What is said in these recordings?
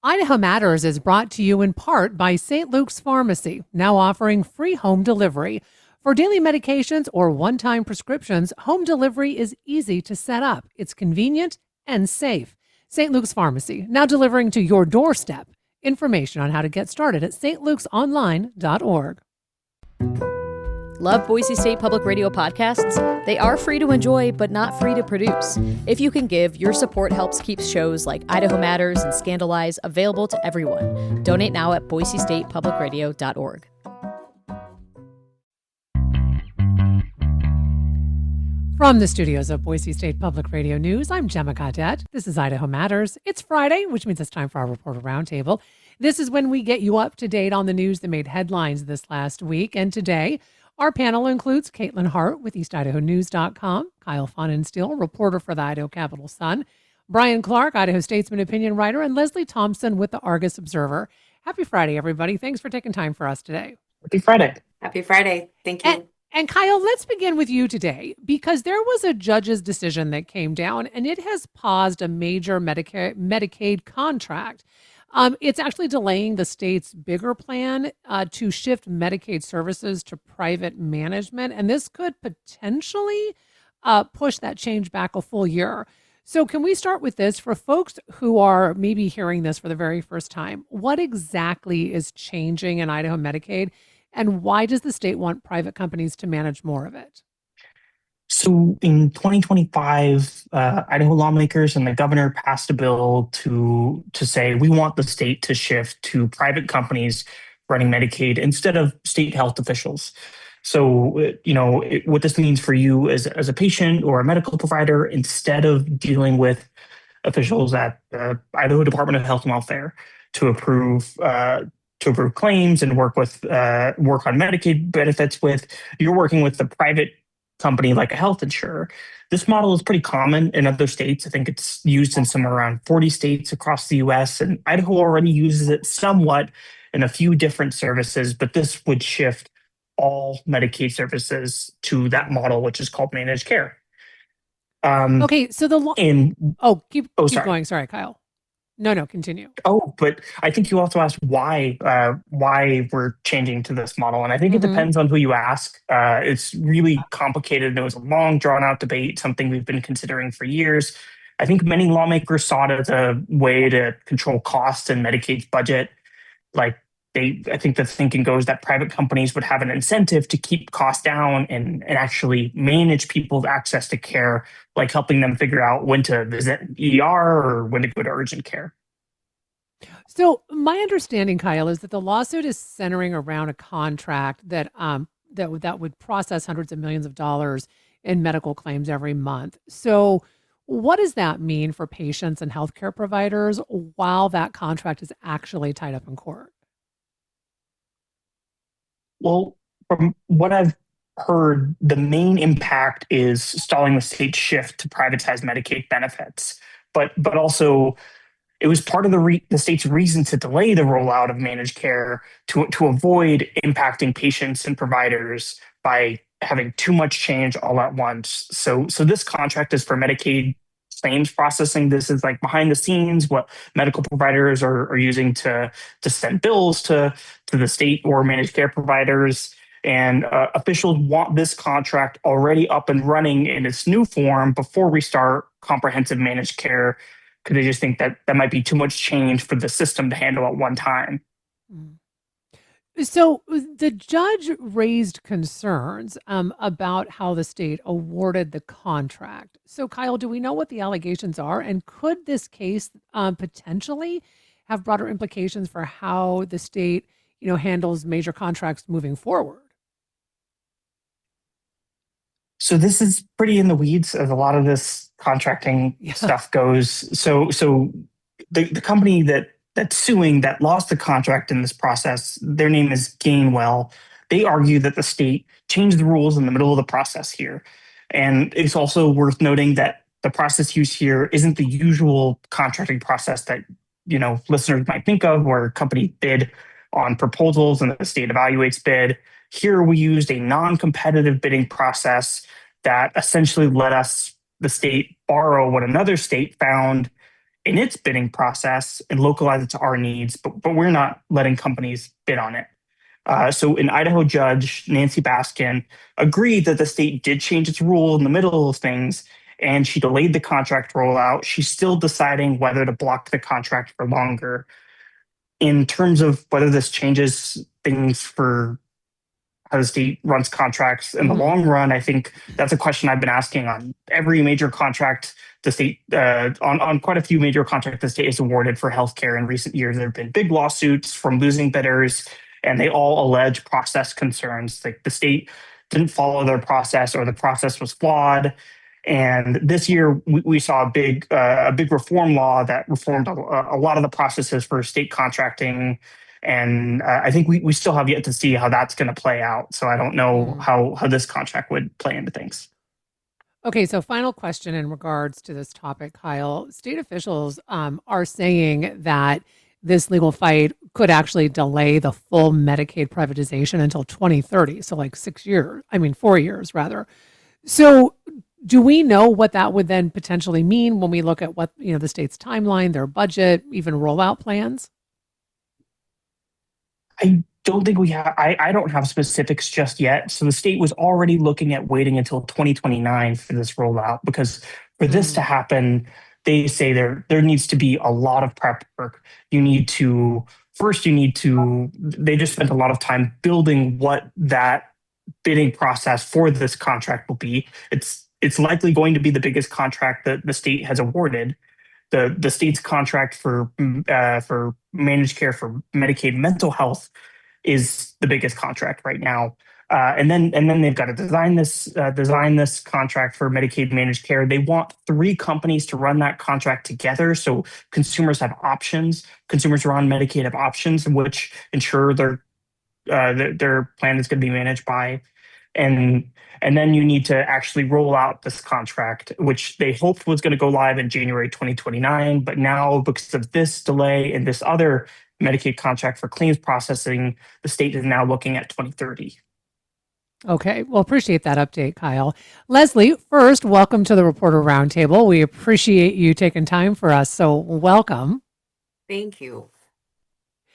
Idaho Matters is brought to you in part by St. Luke's Pharmacy, now offering free home delivery. For daily medications or one-time prescriptions, home delivery is easy to set up. It's convenient and safe. St. Luke's Pharmacy, now delivering to your doorstep. Information on how to get started at stlukesonline.org. Love Boise State Public Radio podcasts? They are free to enjoy, but not free to produce. If you can give, your support helps keep shows like Idaho Matters and Scandalize available to everyone. Donate now at boisestatepublicradio.org. From the studios of Boise State Public Radio News, I'm Gemma Gaudette. This is Idaho Matters. It's Friday, which means it's time for our Reporter Roundtable. This is when we get you up to date on the news that made headlines this last week. And today, our panel includes Caitlin Hart with EastIdahoNews.com, Kyle Fonensteel, reporter for the Idaho Capital Sun, Brian Clark, Idaho Statesman opinion writer, and Leslie Thompson with the Argus Observer. Happy Friday, everybody. Thanks for taking time for us today. Happy Friday. Happy Friday. Thank you. And Kyle, let's begin with you today, because there was a judge's decision that came down, and it has paused a major Medicaid contract. It's actually delaying the state's bigger plan to shift Medicaid services to private management, and this could potentially push that change back a full year. So can we start with this? For folks who are maybe hearing this for the very first time, what exactly is changing in Idaho Medicaid, and why does the state want private companies to manage more of it? So in 2025, Idaho lawmakers and the governor passed a bill to say we want the state to shift to private companies running Medicaid instead of state health officials. So, what this means for you as a patient or a medical provider, instead of dealing with officials at the Idaho Department of Health and Welfare to approve claims and work on Medicaid benefits you're working with the private company like a health insurer. This model is pretty common in other states. I think it's used in somewhere around 40 states across the US, and Idaho already uses it somewhat in a few different services, but this would shift all Medicaid services to that model, which is called managed care. Okay, so keep going. Sorry, Kyle. No, continue. Oh, but I think you also asked why we're changing to this model. And I think it depends on who you ask. It's really complicated. It was a long, drawn-out debate, something we've been considering for years. I think many lawmakers saw it as a way to control costs in Medicaid's budget. I think the thinking goes that private companies would have an incentive to keep costs down and actually manage people's access to care, like helping them figure out when to visit ER or when to go to urgent care. So my understanding, Kyle, is that the lawsuit is centering around a contract that would process hundreds of millions of dollars in medical claims every month. So what does that mean for patients and healthcare providers while that contract is actually tied up in court? Well, from what I've heard, the main impact is stalling the state's shift to privatize Medicaid benefits. But also, it was part of the state's reason to delay the rollout of managed care to avoid impacting patients and providers by having too much change all at once. So this contract is for Medicaid claims processing. This is like behind the scenes, what medical providers are using to send bills to the state or managed care providers. And officials want this contract already up and running in its new form before we start comprehensive managed care, because they just think that might be too much change for the system to handle at one time. So the judge raised concerns about how the state awarded the contract. So Kyle, do we know what the allegations are? And could this case potentially have broader implications for how the state, handles major contracts moving forward? So this is pretty in the weeds as a lot of this contracting stuff goes. So the company that's suing, that lost the contract in this process, their name is Gainwell. They argue that the state changed the rules in the middle of the process here. And it's also worth noting that the process used here isn't the usual contracting process that, listeners might think of, where a company bid on proposals and the state evaluates bid. Here we used a non-competitive bidding process that essentially let the state borrow what another state found in its bidding process and localize it to our needs, but we're not letting companies bid on it. So an Idaho judge, Nancy Baskin, agreed that the state did change its rule in the middle of things, and she delayed the contract rollout. She's still deciding whether to block the contract for longer. In terms of whether this changes things for how the state runs contracts in the Mhm. long run, I think that's a question I've been asking on every major contract the state, on quite a few major contracts the state has awarded for healthcare in recent years. There have been big lawsuits from losing bidders, and they all allege process concerns. Like the state didn't follow their process, or the process was flawed. And this year, we saw a big reform law that reformed a lot of the processes for state contracting, and I think we still have yet to see how that's going to play out. So I don't know Mm. how this contract would play into things. Okay, so final question in regards to this topic, Kyle. State officials are saying that this legal fight could actually delay the full Medicaid privatization until 2030. So, like 6 years, I mean, 4 years rather. So, do we know what that would then potentially mean when we look at what, the state's timeline, their budget, even rollout plans? I don't think we have. I don't have specifics just yet. So the state was already looking at waiting until 2029 for this rollout, because for this to Mm. happen, they say there needs to be a lot of prep work. You need to first you need to. They just spent a lot of time building what that bidding process for this contract will be. It's likely going to be the biggest contract that the state has awarded. The state's contract for managed care for Medicaid mental health is the biggest contract right now. And then they've got to design this contract for Medicaid managed care. They want three companies to run that contract together, so consumers have options. Consumers who are on Medicaid have options, which ensure their plan is going to be managed by. And and then you need to actually roll out this contract, which they hoped was going to go live in January 2029. But now, because of this delay and this other Medicaid contract for claims processing, the state is now looking at 2030. Okay, well, appreciate that update, Kyle. Leslie, first, welcome to the Reporter Roundtable. We appreciate you taking time for us, so welcome. Thank you.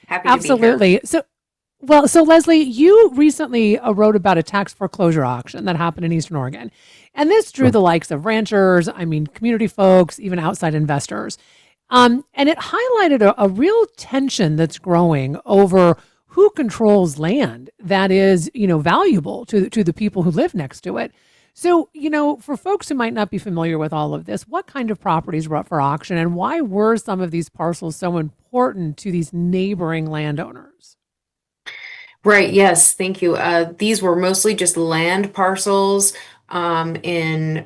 Happy to be here. Absolutely. So Leslie, you recently wrote about a tax foreclosure auction that happened in Eastern Oregon. And this drew the likes of ranchers, community folks, even outside investors. And it highlighted a real tension that's growing over who controls land that is, valuable to the people who live next to it. So, for folks who might not be familiar with all of this, what kind of properties were up for auction, and why were some of these parcels so important to these neighboring landowners? Right, yes, thank you. These were mostly just land parcels, in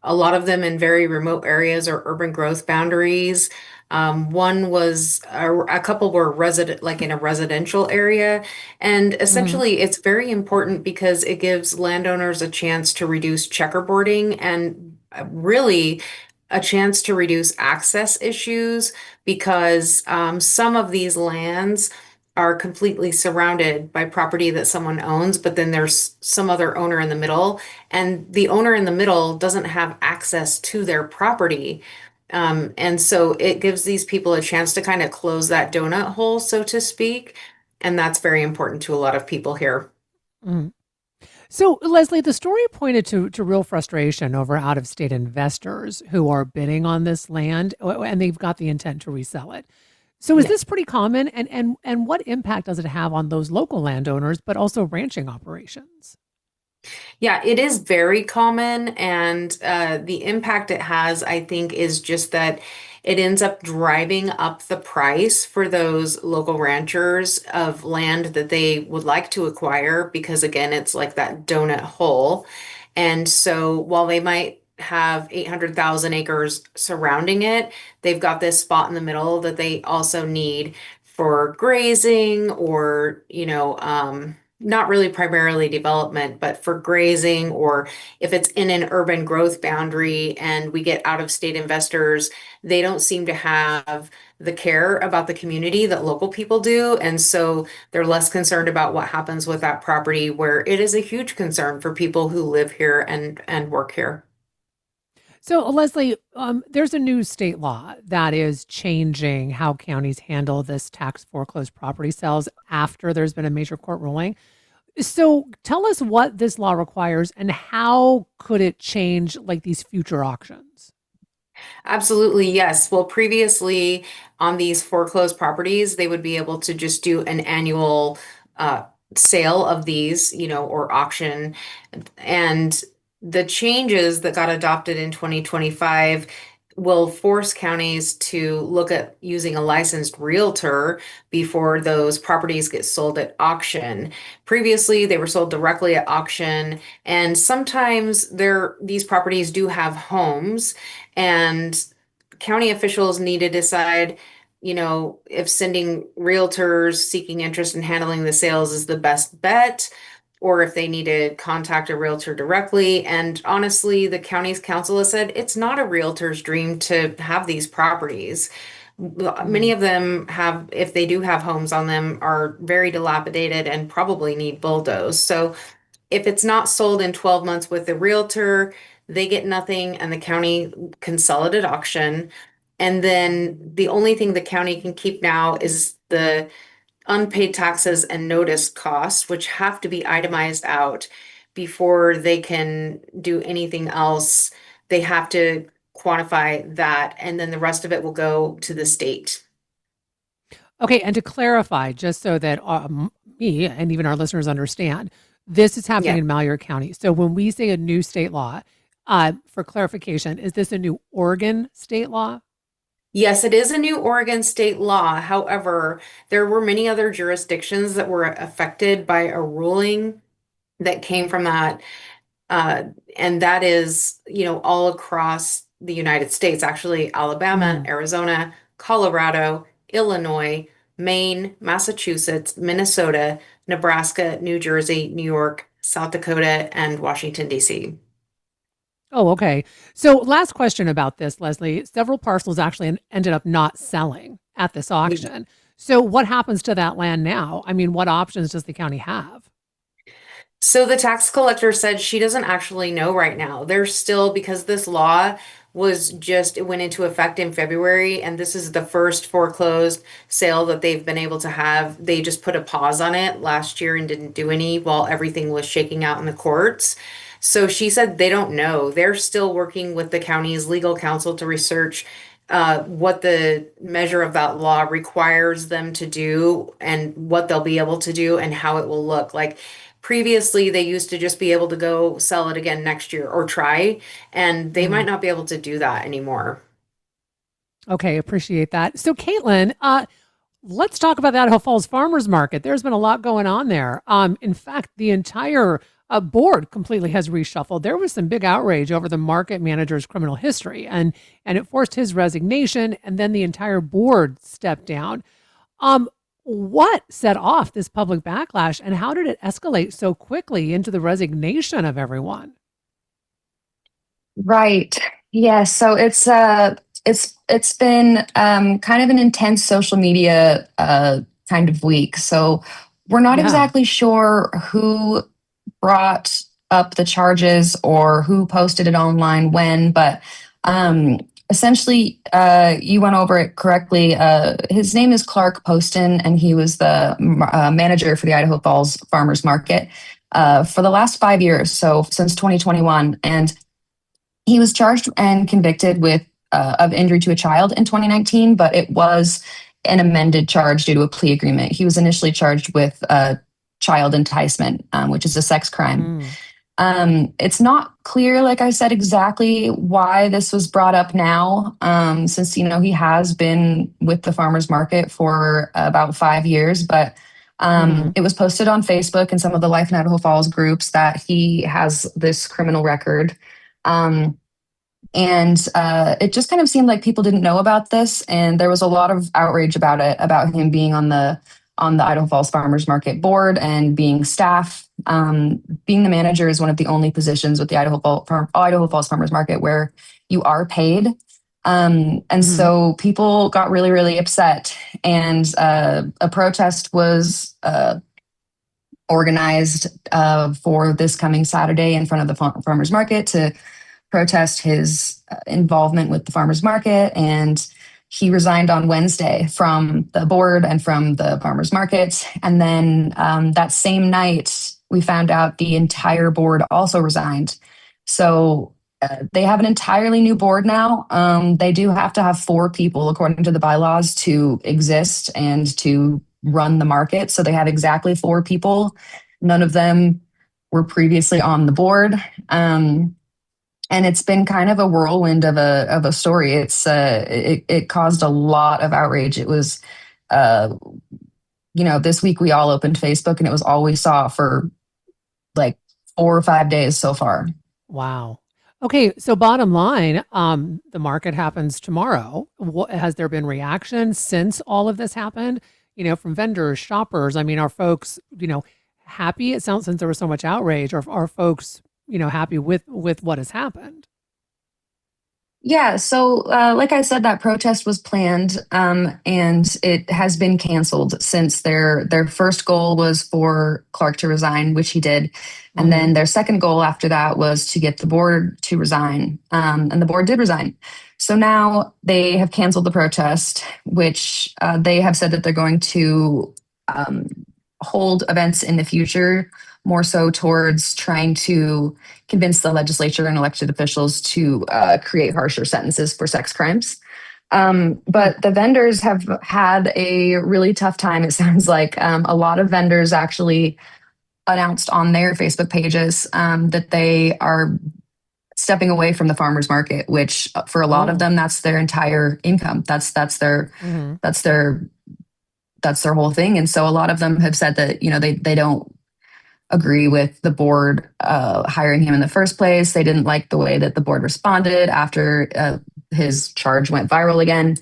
a lot of them in very remote areas or urban growth boundaries. One was a couple were resident, like in a residential area, and Mhm. essentially it's very important because it gives landowners a chance to reduce checkerboarding and really a chance to reduce access issues because some of these lands are completely surrounded by property that someone owns, but then there's some other owner in the middle, and the owner in the middle doesn't have access to their property. And so it gives these people a chance to kind of close that donut hole, so to speak. And that's very important to a lot of people here. Mhm. So, Leslie, the story pointed to real frustration over out of state investors who are bidding on this land, and they've got the intent to resell it. So, is Yeah. this pretty common? And what impact does it have on those local landowners, but also ranching operations? Yeah, it is very common, and the impact it has, I think, is just that it ends up driving up the price for those local ranchers of land that they would like to acquire because, again, it's like that donut hole. And so while they might have 800,000 acres surrounding it, they've got this spot in the middle that they also need for grazing or, not really primarily development, but for grazing, or if it's in an urban growth boundary and we get out of state investors, they don't seem to have the care about the community that local people do. And so they're less concerned about what happens with that property, where it is a huge concern for people who live here and work here. So, Leslie, there's a new state law that is changing how counties handle this tax foreclosed property sales after there's been a major court ruling. So, tell us what this law requires and how could it change like these future auctions? Absolutely, yes. Well, previously on these foreclosed properties, they would be able to just do an annual uh, sale of these, or auction. And the changes that got adopted in 2025 will force counties to look at using a licensed realtor before those properties get sold at auction. Previously, they were sold directly at auction, and sometimes these properties do have homes, and county officials need to decide, if sending realtors seeking interest in handling the sales is the best bet, or if they need to contact a realtor directly. And honestly, the county's council has said it's not a realtor's dream to have these properties. Many Mm. of them have, if they do have homes on them, are very dilapidated and probably need bulldozed. So if it's not sold in 12 months with the realtor, they get nothing and the county can sell it at auction. And then the only thing the county can keep now is the unpaid taxes and notice costs, which have to be itemized out before they can do anything else. They have to quantify that, and then the rest of it will go to the state. Okay, and to clarify, just so that me and even our listeners understand, this is happening Yeah. in Malheur County. So when we say a new state law, for clarification, is this a new Oregon state law? Yes, it is a new Oregon state law. However, there were many other jurisdictions that were affected by a ruling that came from that. Uh, and that is, all across the United States, actually, Alabama, Mm. Arizona, Colorado, Illinois, Maine, Massachusetts, Minnesota, Nebraska, New Jersey, New York, South Dakota, and Washington, D.C. Oh, okay. So last question about this, Leslie. Several parcels actually ended up not selling at this auction. So what happens to that land now? I mean, what options does the county have? So the tax collector said she doesn't actually know right now. There's still, because this law it went into effect in February, and this is the first foreclosed sale that they've been able to have. They just put a pause on it last year and didn't do any while everything was shaking out in the courts. So she said they don't know. They're still working with the county's legal counsel to research what the measure of that law requires them to do and what they'll be able to do and how it will look. Like previously, they used to just be able to go sell it again next year or try, and they might Mm. not be able to do that anymore. Okay, appreciate that. So, Caitlin, let's talk about the Idaho Falls Farmers Market. There's been a lot going on there. In fact, the entire board completely has reshuffled. There was some big outrage over the market manager's criminal history, and it forced his resignation, and then the entire board stepped down. Um, what set off this public backlash, and how did it escalate so quickly into the resignation of everyone? Right. Yeah. So it's been kind of an intense social media kind of week. So we're not Yeah. exactly sure who brought up the charges or who posted it online when, but essentially, you went over it correctly. His name is Clark Poston, and he was the manager for the Idaho Falls Farmers Market for the last 5 years, so since 2021. And he was charged and convicted with of injury to a child in 2019, but it was an amended charge due to a plea agreement. He was initially charged with child enticement, which is a sex crime. Mm. It's not clear, like I said, exactly why this was brought up now, since he has been with the farmers market for about 5 years. But Hmm. it was posted on Facebook and some of the Life in Idaho Falls groups that he has this criminal record. Um, and it just kind of seemed like people didn't know about this, and there was a lot of outrage about it, about him being on the Idaho Falls Farmers Market board and being staff. Being the manager is one of the only positions with the Idaho Falls Farmers Market where you are paid. And Hmm. so people got really, really upset, and a protest was organized for this coming Saturday in front of the farmers market to protest his involvement with the farmers market, and he resigned on Wednesday from the board and from the farmers market. And then that same night, we found out the entire board also resigned. So they have an entirely new board now. They do have to have 4 people, according to the bylaws, to exist and to run the market. So they have exactly 4 people. None of them were previously on the board. And it's been kind of a whirlwind of a story. It caused a lot of outrage. It was, this week we all opened Facebook, and it was all we saw for like 4 or 5 days so far. Wow. Okay, so bottom line, the market happens tomorrow. Has there been reaction since all of this happened? From vendors, shoppers. I mean, are folks, happy? It sounds, since there was so much outrage, or are folks, happy with what has happened? Yeah, so like I said, that protest was planned, and it has been canceled since their first goal was for Clark to resign, which he did, and then their second goal after that was to get the board to resign, and the board did resign. So now they have canceled the protest, which they have said that they're going to hold events in the future, more so towards trying to convince the legislature and elected officials to create harsher sentences for sex crimes. But the vendors have had a really tough time. It sounds like a lot of vendors actually announced on their Facebook pages that they are stepping away from the farmers market, which for a lot of them, that's their entire income. That's their whole thing. And so a lot of them have said that, they don't agree with the board hiring him in the first place. They didn't like the way that the board responded after his charge went viral again.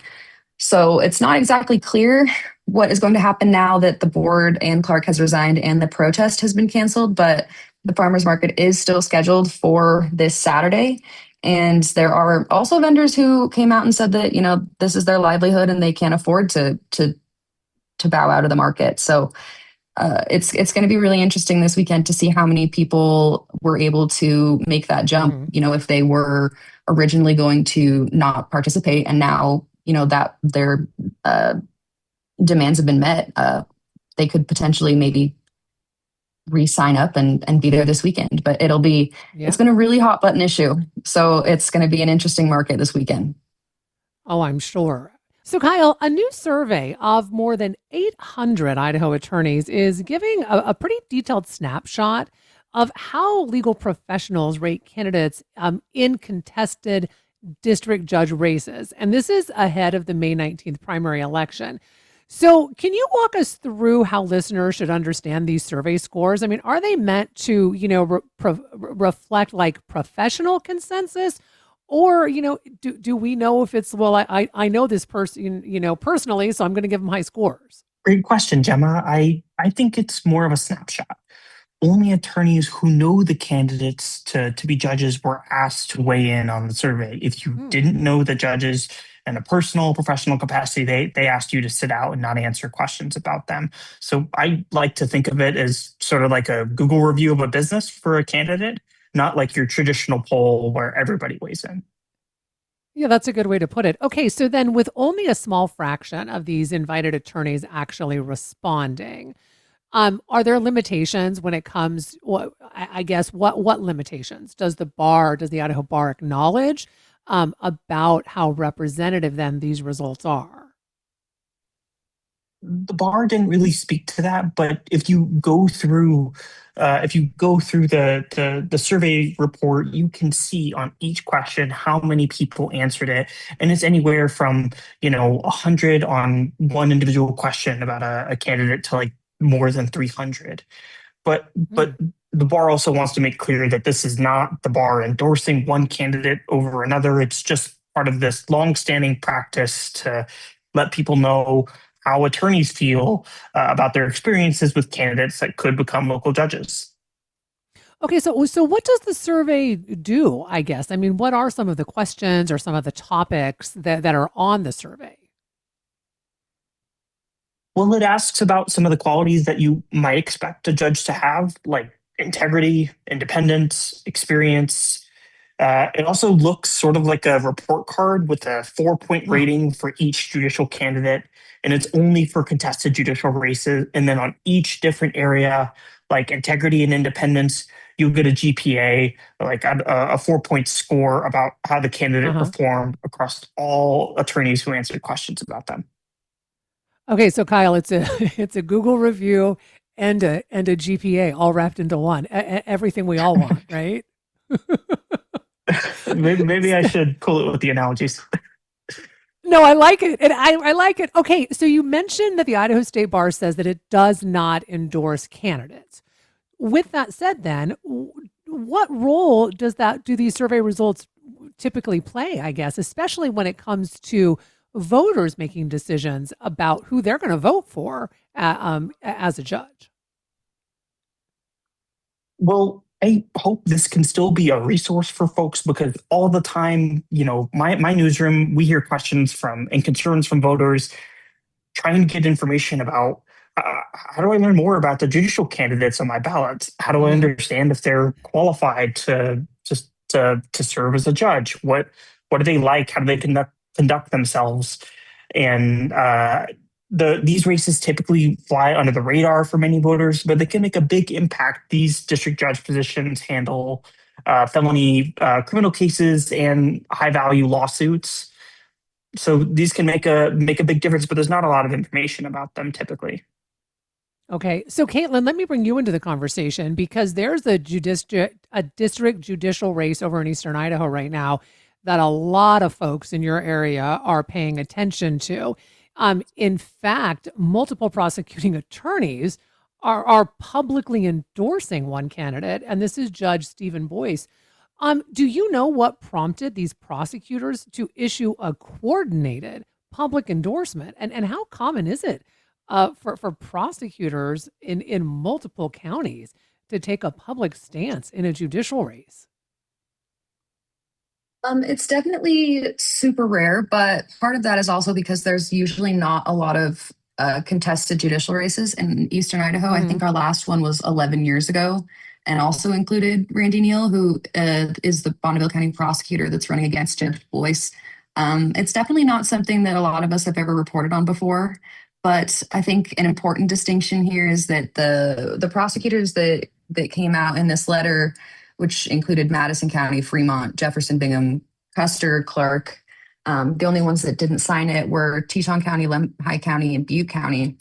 So it's not exactly clear what is going to happen now that the board and Clark has resigned and the protest has been canceled, but the farmers market is still scheduled for this Saturday. And there are also vendors who came out and said that, this is their livelihood and they can't afford to bow out of the market. So it's going to be really interesting this weekend to see how many people were able to make that jump. If they were originally going to not participate, and now that their demands have been met, they could potentially maybe re-sign up and be there this weekend. But it's been a really hot button issue, so it's going to be an interesting market this weekend. Oh, I'm sure. So, Kyle, a new survey of more than 800 Idaho attorneys is giving a pretty detailed snapshot of how legal professionals rate candidates in contested district judge races. And this is ahead of the May 19th primary election. So can you walk us through how listeners should understand these survey scores? I mean, are they meant to, reflect like professional consensus? Or, do we know if it's, well, I know this person, personally, so I'm going to give them high scores? Great question, Gemma. I think it's more of a snapshot. Only attorneys who know the candidates to be judges were asked to weigh in on the survey. If you didn't know the judges in a personal, professional capacity, they asked you to sit out and not answer questions about them. So I like to think of it as sort of like a Google review of a business for a candidate, not like your traditional poll where everybody weighs in. Yeah, that's a good way to put it. Okay, so then with only a small fraction of these invited attorneys actually responding, are there limitations when it comes, what limitations does the Idaho Bar acknowledge about how representative then these results are? The bar didn't really speak to that, but if you go through the survey report, you can see on each question how many people answered it, and it's anywhere from 100 on one individual question about a candidate to like more than 300. But the bar also wants to make clear that this is not the bar endorsing one candidate over another. It's just part of this longstanding practice to let people know how attorneys feel about their experiences with candidates that could become local judges. Okay, so what does the survey do, I guess? I mean, what are some of the questions or some of the topics that are on the survey? Well, it asks about some of the qualities that you might expect a judge to have, like integrity, independence, experience, It also looks sort of like a report card with a 4-point Oh, rating for each judicial candidate, and it's only for contested judicial races. And then on each different area, like integrity and independence, you'll get a GPA, like a 4-point score about how the candidate uh-huh. performed across all attorneys who answered questions about them. Okay, so Kyle, it's a it's a Google review and a GPA all wrapped into one. Everything we all want, right? Maybe I should cool it with the analogies. No, I like it. And I like it. Okay, so you mentioned that the Idaho State Bar says that it does not endorse candidates. With that said, then, what role do these survey results typically play, I guess, especially when it comes to voters making decisions about who they're going to vote for as a judge? Well, I hope this can still be a resource for folks because all the time, my newsroom, we hear questions from and concerns from voters trying to get information about how do I learn more about the judicial candidates on my ballot? How do I Mm-hmm. understand if they're qualified to just to serve as a judge? What do they like? How do they conduct themselves? And these races typically fly under the radar for many voters, but they can make a big impact. These district judge positions handle felony criminal cases and high value lawsuits. So these can make a big difference, but there's not a lot of information about them typically. Okay, so Caitlin, let me bring you into the conversation because there's a district judicial race over in Eastern Idaho right now that a lot of folks in your area are paying attention to. In fact, multiple prosecuting attorneys are publicly endorsing one candidate, and this is Judge Stephen Boyce. Do you know what prompted these prosecutors to issue a coordinated public endorsement, and how common is it for prosecutors in multiple counties to take a public stance in a judicial race? It's definitely super rare, but part of that is also because there's usually not a lot of contested judicial races in Eastern Idaho. I Hmm. think our last one was 11 years ago and also included Randy Neal, who is the Bonneville County prosecutor that's running against Judge Boyce. It's definitely not something that a lot of us have ever reported on before, but I think an important distinction here is that the prosecutors that came out in this letter, which included Madison County, Fremont, Jefferson, Bingham, Custer, Clark. The only ones that didn't sign it were Teton County, Lehigh County, and Butte County.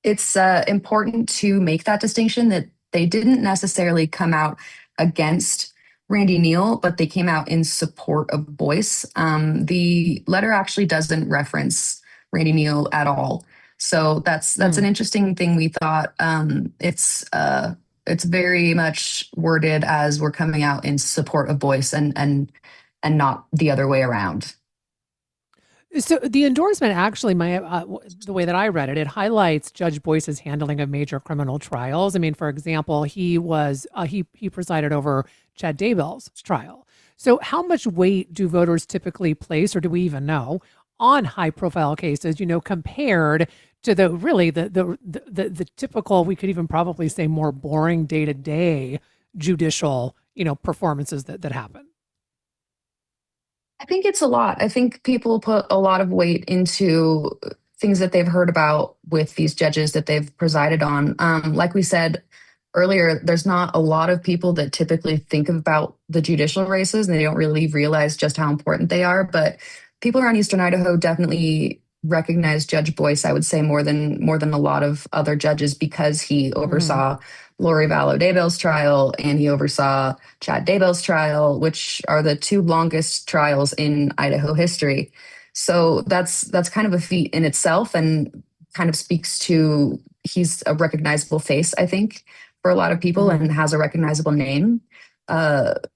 It's important to make that distinction that they didn't necessarily come out against Randy Neal, but they came out in support of Boyce. The letter actually doesn't reference Randy Neal at all. So that's an interesting thing. We thought it's very much worded as we're coming out in support of Boyce and not the other way around. So the endorsement actually, the way that I read it, it highlights Judge Boyce's handling of major criminal trials. I mean, for example, he presided over Chad Daybell's trial. So how much weight do voters typically place, or do we even know, on high profile cases? Compared to the typical, we could even probably say more boring day to day judicial performances that happen. I think it's a lot. I think people put a lot of weight into things that they've heard about with these judges that they've presided on. Like we said earlier, there's not a lot of people that typically think about the judicial races and they don't really realize just how important they are. But people around Eastern Idaho definitely recognize Judge Boyce, I would say, more than a lot of other judges because he oversaw Lori Vallow Daybell's trial and he oversaw Chad Daybell's trial, which are the two longest trials in Idaho history. So that's kind of a feat in itself and kind of speaks to he's a recognizable face, I think, for a lot of people and has a recognizable name. But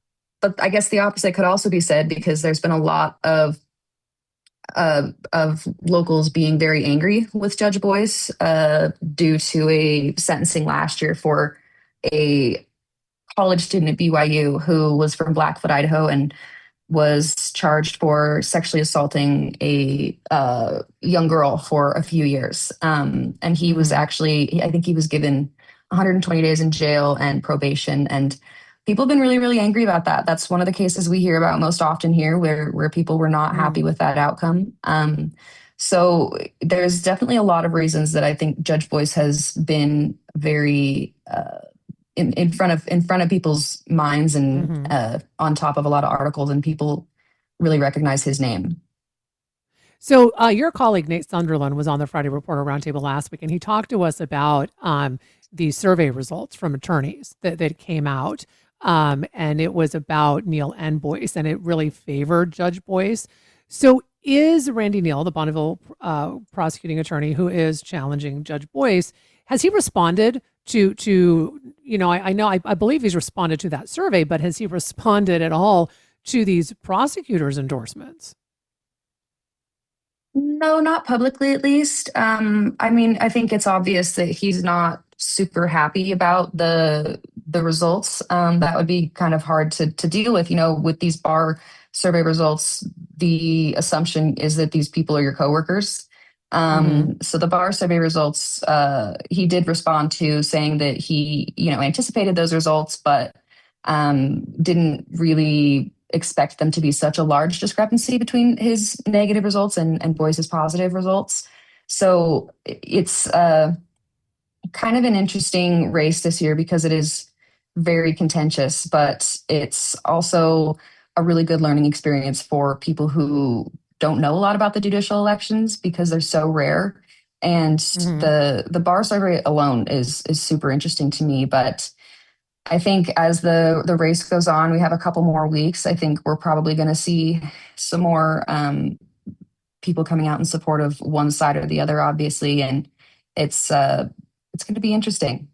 I guess the opposite could also be said because there's been a lot of locals being very angry with Judge Boyce due to a sentencing last year for a college student at BYU who was from Blackfoot, Idaho, and was charged for sexually assaulting a young girl for a few years. And he was actually, I think he was given 120 days in jail and probation. And people have been really, really angry about that. That's one of the cases we hear about most often here, where people were not Mm, happy with that outcome. So there's definitely a lot of reasons that I think Judge Boyce has been very in front of people's minds and mhm. on top of a lot of articles, and people really recognize his name. So, your colleague Nate Sunderland was on the Friday Reporter Roundtable last week, and he talked to us about the survey results from attorneys that came out. And it was about Neal and Boyce, and it really favored Judge Boyce. So, is Randy Neal, the Bonneville prosecuting attorney who is challenging Judge Boyce, has he responded to I know I believe he's responded to that survey, but has he responded at all to these prosecutors' endorsements? No, not publicly at least. I mean, I think it's obvious that he's not super happy about the results. That would be kind of hard to deal with. With these bar survey results, the assumption is that these people are your coworkers. Mm-hmm. So the bar survey results, he did respond to, saying that he, anticipated those results, but didn't really expect them to be such a large discrepancy between his negative results and Boyce's positive results. So it's kind of an interesting race this year because it is very contentious, but it's also a really good learning experience for people who don't know a lot about the judicial elections because they're so rare. And Mm-hmm. the bar survey alone is super interesting to me, but I think as the race goes on, we have a couple more weeks. I think we're probably going to see some more people coming out in support of one side or the other, obviously, and it's going to be interesting.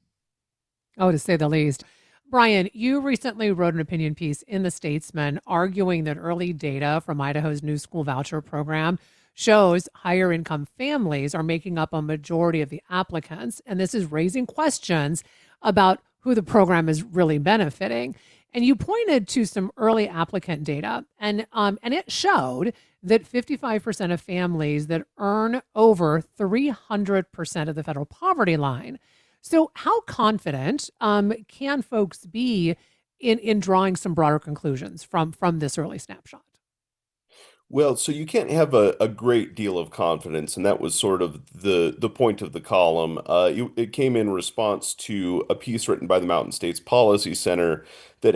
Oh, to say the least. Brian, you recently wrote an opinion piece in The Statesman arguing that early data from Idaho's new school voucher program shows higher income families are making up a majority of the applicants. And this is raising questions about who the program is really benefiting. And you pointed to some early applicant data, and it showed that 55% of families that earn over 300% of the federal poverty line. So, how confident can folks be in drawing some broader conclusions from this early snapshot? Well, so you can't have a great deal of confidence, and that was sort of the point of the column. It came in response to a piece written by the Mountain States Policy Center that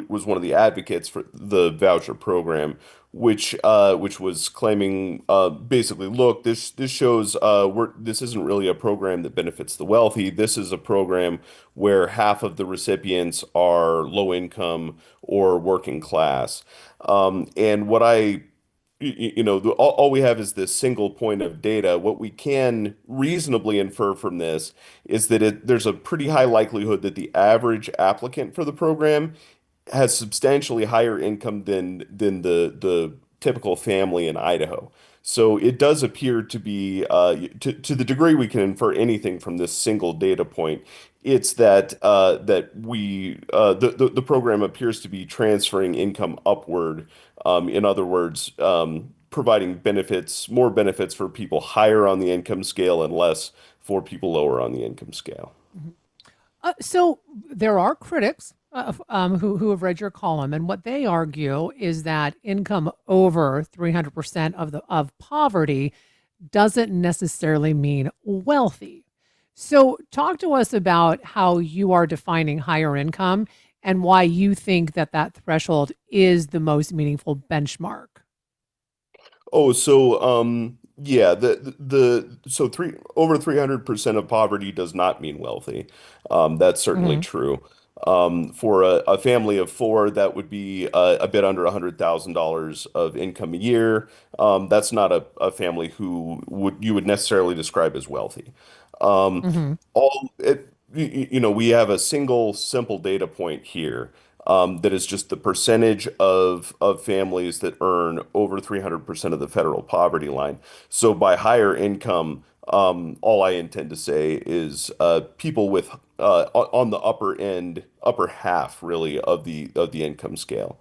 was one of the advocates for the voucher program, which was claiming basically, look, this shows this isn't really a program that benefits the wealthy. This is a program where half of the recipients are low income or working class. And what all we have is this single point of data. What we can reasonably infer from this is that there's a pretty high likelihood that the average applicant for the program has substantially higher income than the typical family in Idaho. So it does appear to be, to the degree we can infer anything from this single data point, it's that the program appears to be transferring income upward. In other words, providing more benefits for people higher on the income scale and less for people lower on the income scale. Mhm. So there are critics who have read your column, and what they argue is that income over 300% of poverty doesn't necessarily mean wealthy. So talk to us about how you are defining higher income and why you think that threshold is the most meaningful benchmark. Oh, so yeah, so three over 300% of poverty does not mean wealthy. That's certainly Hmm. true. For a family of four, that would be a bit under $100,000 of income a year. That's not a family who you would necessarily describe as wealthy. Um, Hmm. we have a single simple data point here, that is just the percentage of families that earn over 300% of the federal poverty line. So by higher income, all I intend to say is people with on the upper end, upper half really of the income scale.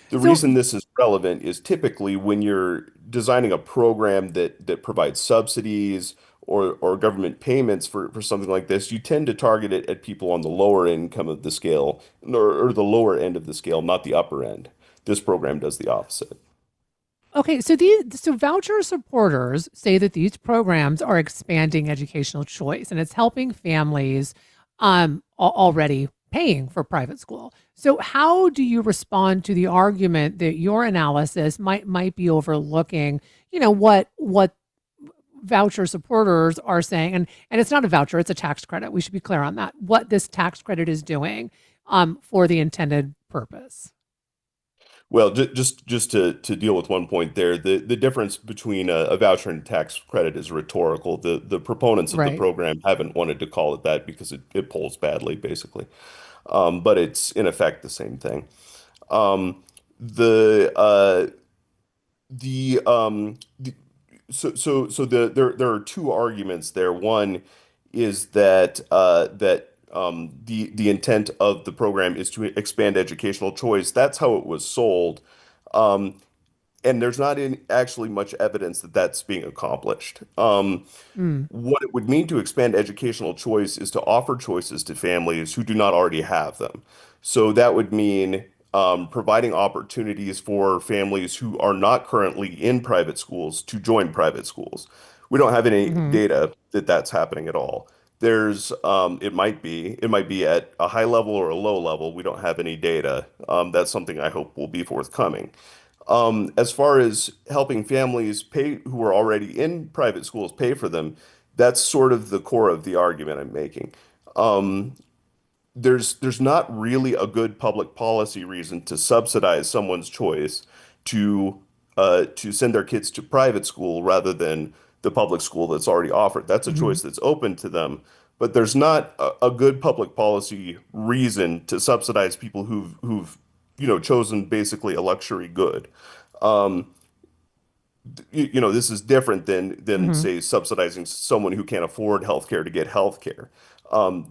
The So reason this is relevant is typically when you're designing a program that provides subsidies or government payments for something like this, you tend to target it at people on the lower income of the scale, or the lower end of the scale, not the upper end. This program does the opposite. Okay, so voucher supporters say that these programs are expanding educational choice and it's helping families already paying for private school. So how do you respond to the argument that your analysis might be overlooking, what voucher supporters are saying, and it's not a voucher, it's a tax credit. We should be clear on that. What this tax credit is doing for the intended purpose. Well, just to deal with one point there, the difference between a voucher and a tax credit is rhetorical. The proponents of the Right. program haven't wanted to call it that because it polls badly, basically. But it's in effect the same thing. Um, the the there are two arguments there. One is that the intent of the program is to expand educational choice. That's how it was sold. Um, and there's not actually much evidence that that's being accomplished. Mm, What it would mean to expand educational choice is to offer choices to families who do not already have them. So that would mean providing opportunities for families who are not currently in private schools to join private schools. We don't have any hmm data that that's happening at all. It might be at a high level or a low level. We don't have any data. That's something I hope will be forthcoming. As far as helping families pay who are already in private schools pay for them, that's sort of the core of the argument I'm making. Um, there's not really a good public policy reason to subsidize someone's choice to send their kids to private school rather than the public school that's already offered. That's a hmm choice that's open to them, but there's not a good public policy reason to subsidize people who've chosen basically a luxury good. Um, this is different than hmm say subsidizing someone who can't afford healthcare to get healthcare.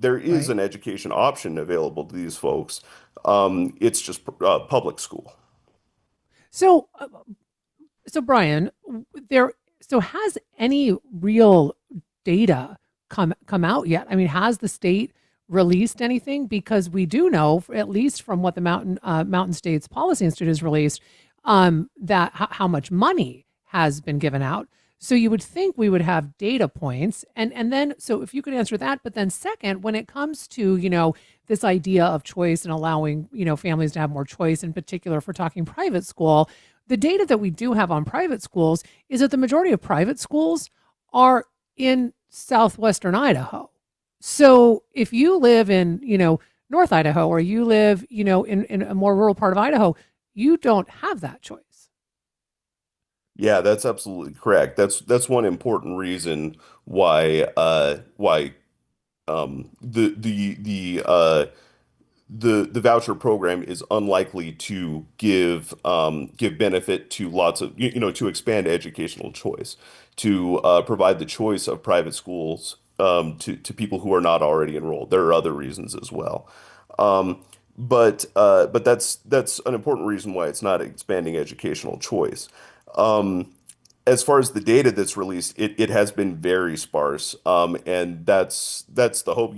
There is Right. an education option available to these folks. It's just public school. So, so Brian, there. So has any real data come out yet? I mean, has the state released anything? Because we do know, at least from what the Mountain States Policy Institute has released, that how much money has been given out. So you would think we would have data points, and then so if you could answer that, but then second, when it comes to this idea of choice and allowing families to have more choice, in particular if we're talking private school, the data that we do have on private schools is that the majority of private schools are in southwestern Idaho. So if you live in, North Idaho or you live, in a more rural part of Idaho, you don't have that choice. Yeah, that's absolutely correct. That's one important reason why the voucher program is unlikely to give benefit to lots of to expand educational choice, to provide the choice of private schools to people who are not already enrolled. There are other reasons as well. Um, but that's an important reason why it's not expanding educational choice. As far as the data that's released, it has been very sparse, and that's the hope.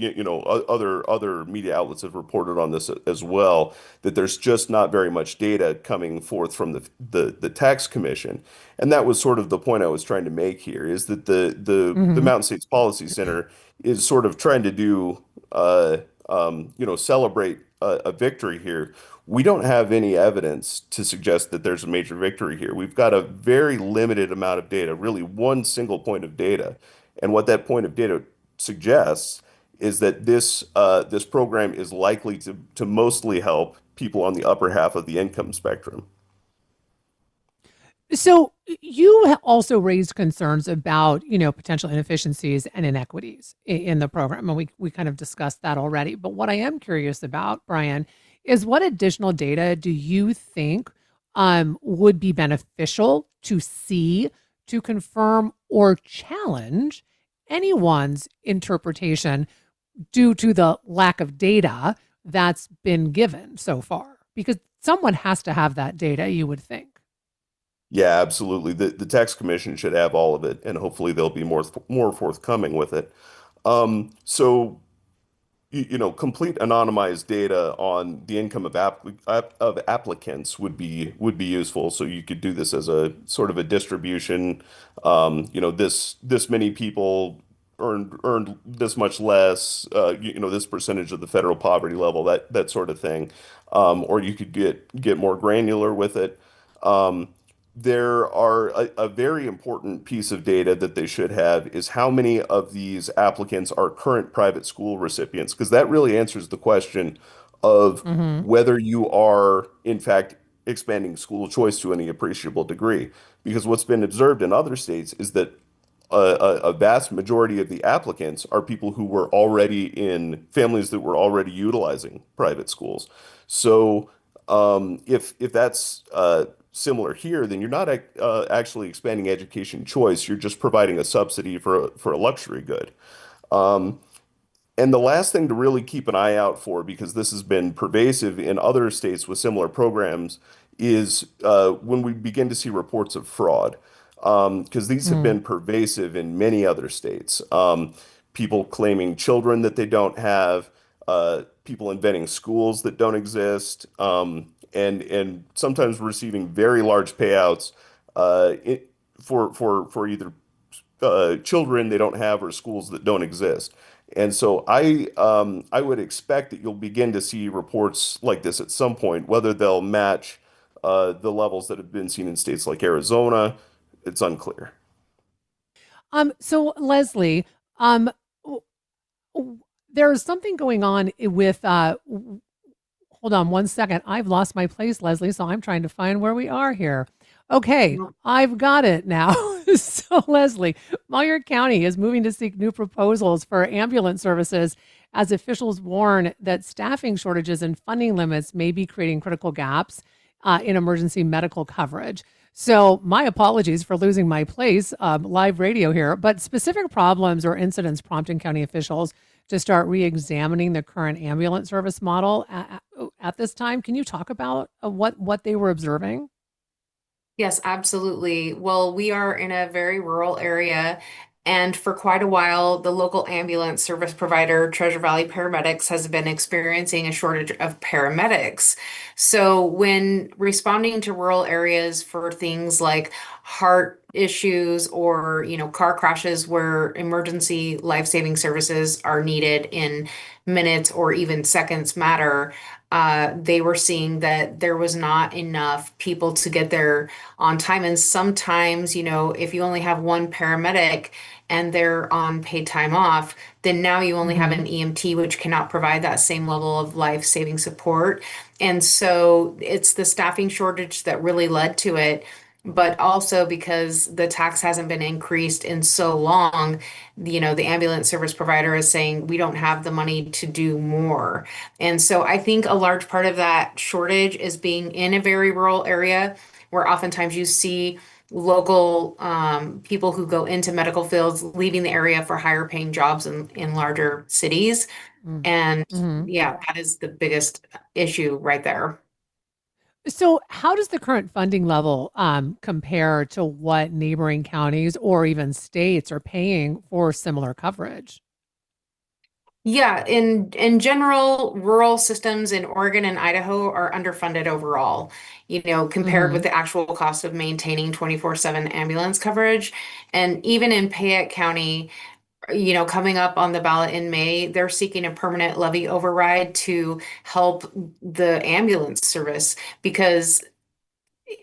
Other media outlets have reported on this as well, that there's just not very much data coming forth from the tax commission, and that was sort of the point I was trying to make here, is that the hmm Mountain States Policy Center is sort of trying to celebrate a victory here. We don't have any evidence to suggest that there's a major victory here. We've got a very limited amount of data, really one single point of data. And what that point of data suggests is that this program is likely to mostly help people on the upper half of the income spectrum. So you also raised concerns about, potential inefficiencies and inequities in the program, and we kind of discussed that already. But what I am curious about, Brian, is what additional data do you think would be beneficial to see to confirm or challenge anyone's interpretation due to the lack of data that's been given so far? Because someone has to have that data, you would think. Yeah, absolutely. The tax commission should have all of it, and hopefully they'll be more forthcoming with it. So complete anonymized data on the income of applicants would be useful. So you could do this as a sort of a distribution. This many people earned this much less. This percentage of the federal poverty level, that sort of thing. Or you could get more granular with it. Um, there are a very important piece of data that they should have is how many of these applicants are current private school recipients, because that really answers the question of Hmm. whether you are, in fact, expanding school choice to any appreciable degree. Because what's been observed in other states is that a vast majority of the applicants are people who were already in families that were already utilizing private schools. So if that's similar here, then you're not actually expanding education choice. You're just providing a subsidy for a luxury good. Um, and the last thing to really keep an eye out for, because this has been pervasive in other states with similar programs, is when we begin to see reports of fraud. Because these have been pervasive in many other states. People claiming children that they don't have, people inventing schools that don't exist, and sometimes receiving very large payouts for either children they don't have or schools that don't exist. And so I would expect that you'll begin to see reports like this at some point. Whether they'll match the levels that have been seen in states like Arizona, it's unclear. So Leslie, um, w- there's something going on with hold on one second. I've lost my place, Leslie, so I'm trying to find where we are here. Okay, I've got it now. So, Leslie, Malheur County is moving to seek new proposals for ambulance services as officials warn that staffing shortages and funding limits may be creating critical gaps in emergency medical coverage. So, my apologies for losing my place, live radio here, but specific problems or incidents prompting county officials to start re-examining the current ambulance service model at this time. Can you talk about what they were observing? Yes, absolutely. Well, we are in a very rural area, and for quite a while, the local ambulance service provider, Treasure Valley Paramedics, has been experiencing a shortage of paramedics. So, when responding to rural areas for things like heart issues or, car crashes where emergency life-saving services are needed in minutes or even seconds matter, they were seeing that there was not enough people to get there on time. And sometimes, if you only have one paramedic and they're on paid time off, then now you only have Mm-hmm. an EMT, which cannot provide that same level of life-saving support. And so it's the staffing shortage that really led to it. But also because the tax hasn't been increased in so long, the ambulance service provider is saying we don't have the money to do more. And so I think a large part of that shortage is being in a very rural area where oftentimes you see local people who go into medical fields leaving the area for higher paying jobs in larger cities. And Mm-hmm. yeah, that is the biggest issue right there. So, how does the current funding level compare to what neighboring counties or even states are paying for similar coverage? Yeah, in general, rural systems in Oregon and Idaho are underfunded overall, compared with Mm-hmm. the actual cost of maintaining 24/7 ambulance coverage. And even in Payette County, coming up on the ballot in May, they're seeking a permanent levy override to help the ambulance service because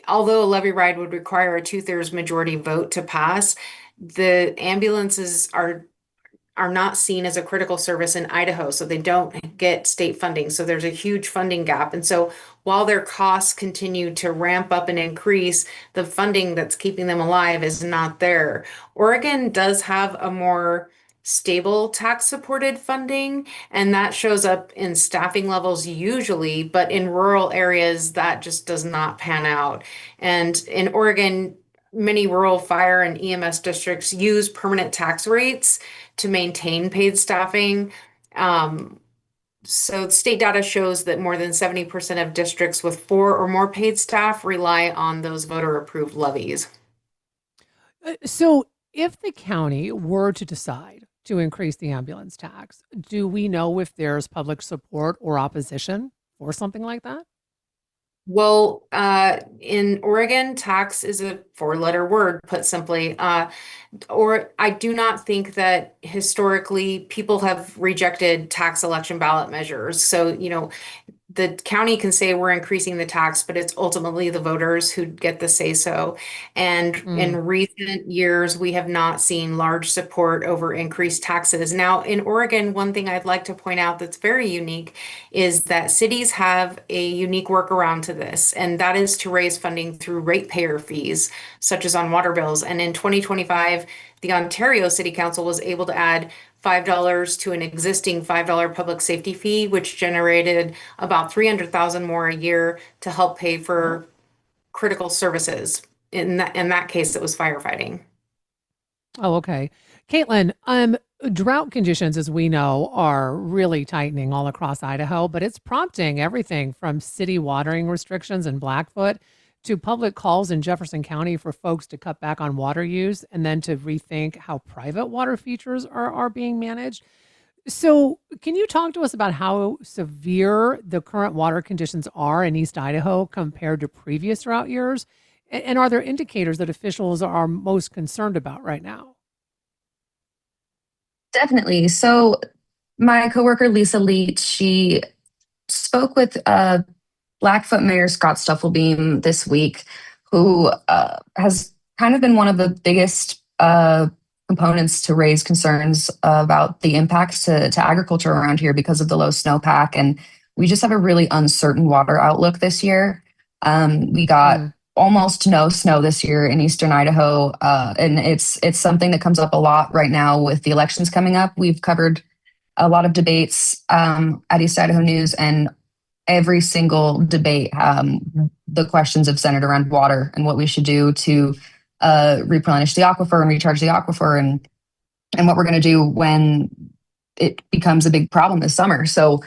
although a levy ride would require a two-thirds majority vote to pass, the ambulances are not seen as a critical service in Idaho, so they don't get state funding. So there's a huge funding gap. And so while their costs continue to ramp up and increase, the funding that's keeping them alive is not there. Oregon does have a more stable tax supported funding, and that shows up in staffing levels usually, but in rural areas, that just does not pan out. And in Oregon, many rural fire and EMS districts use permanent tax rates to maintain paid staffing. Um, So state data shows that more than 70% of districts with 4 or more paid staff rely on those voter approved levies. So, if the county were to decide to increase the ambulance tax, do we know if there's public support or opposition for something like that? Well, in Oregon, tax is a four-letter word, put simply. Or I do not think that historically people have rejected tax election ballot measures. So, the county can say we're increasing the tax, but it's ultimately the voters who get the say so. And in Mm, recent years, we have not seen large support over increased taxes. Now, in Oregon, one thing I'd like to point out that's very unique is that cities have a unique workaround to this, and that is to raise funding through ratepayer fees, such as on water bills. And in 2025, the Ontario City Council was able to add $5 to an existing $5 public safety fee, which generated about 300,000 more a year to help pay oh, for critical services. In that case, it was firefighting. oh, okay. Caitlin, drought conditions, as we know, are really tightening all across Idaho, but it's prompting everything from city watering restrictions in Blackfoot to public calls in Jefferson County for folks to cut back on water use and then to rethink how private water features are being managed. So, can you talk to us about how severe the current water conditions are in East Idaho compared to previous drought years? And are there indicators that officials are most concerned about right now? Definitely. So my coworker Lisa Leach, she spoke with Blackfoot Mayor Scott Stufflebeam this week, who has kind of been one of the biggest components to raise concerns about the impacts to agriculture around here because of the low snowpack. And we just have a really uncertain water outlook this year. We got Mm, almost no snow this year in eastern Idaho, and it's something that comes up a lot right now with the elections coming up. We've covered a lot of debates at East Idaho News, and every single debate, the questions have centered around water and what we should do to replenish the aquifer and recharge the aquifer, and what we're going to do when it becomes a big problem this summer. So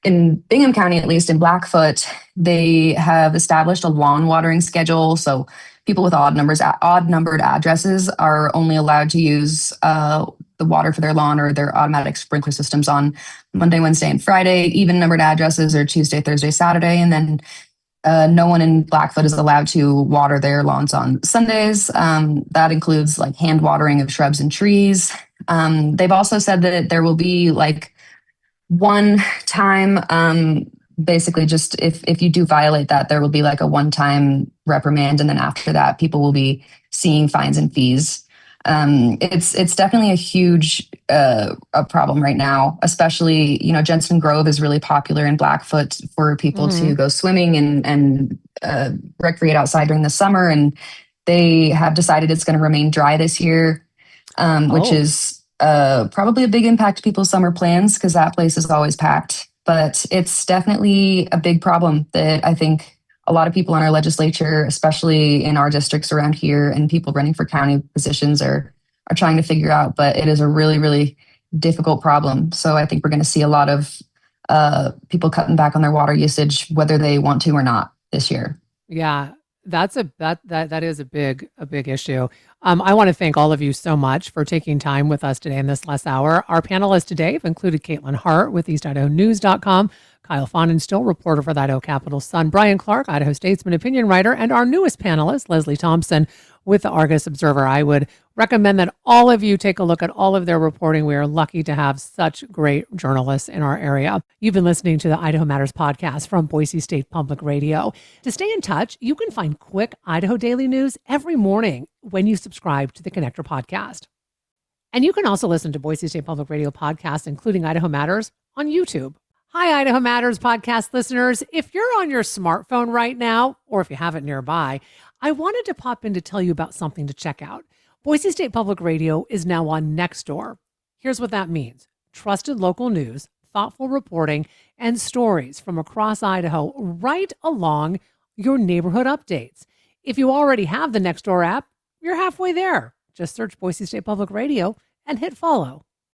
in Bingham County, at least in Blackfoot, they have established a lawn watering schedule. So people with odd numbered addresses are only allowed to use the water for their lawn or their automatic sprinkler systems on Monday, Wednesday, and Friday. Even numbered addresses are Tuesday, Thursday, Saturday, and then no one in Blackfoot is allowed to water their lawns on Sundays. That includes like hand watering of shrubs and trees. They've also said that there will be like one time, basically just if you do violate that, there will be like a one-time reprimand, and then after that people will be seeing fines and fees. It's definitely a huge a problem right now, especially, Jensen Grove is really popular in Blackfoot for people hmm to go swimming and recreate outside during the summer, and they have decided it's going to remain dry this year, which Oh, is probably a big impact to people's summer plans because that place is always packed. But it's definitely a big problem that I think a lot of people in our legislature, especially in our districts around here, and people running for county positions are trying to figure out. But it is a really, really difficult problem. So I think we're going to see a lot of people cutting back on their water usage, whether they want to or not this year. yeah. That is a big issue. I want to thank all of you so much for taking time with us today in this last hour. Our panelists today have included Caitlin Hart with EastIdahoNews.com, Kyle Fahnenstill, reporter for the Idaho Capital Sun, Brian Clark, Idaho Statesman opinion writer, and our newest panelist, Leslie Thompson, with the Argus Observer. I would recommend that all of you take a look at all of their reporting. We are lucky to have such great journalists in our area. You've been listening to the Idaho Matters podcast from Boise State Public Radio. To stay in touch, you can find quick Idaho daily news every morning when you subscribe to the Connector podcast. And you can also listen to Boise State Public Radio podcasts, including Idaho Matters, on YouTube. Hi, Idaho Matters podcast listeners. If you're on your smartphone right now, or if you have it nearby, I wanted to pop in to tell you about something to check out. Boise State Public Radio is now on Nextdoor. Here's what that means: trusted local news, thoughtful reporting, and stories from across Idaho right along your neighborhood updates. If you already have the Nextdoor app, you're halfway there. Just search Boise State Public Radio and hit follow.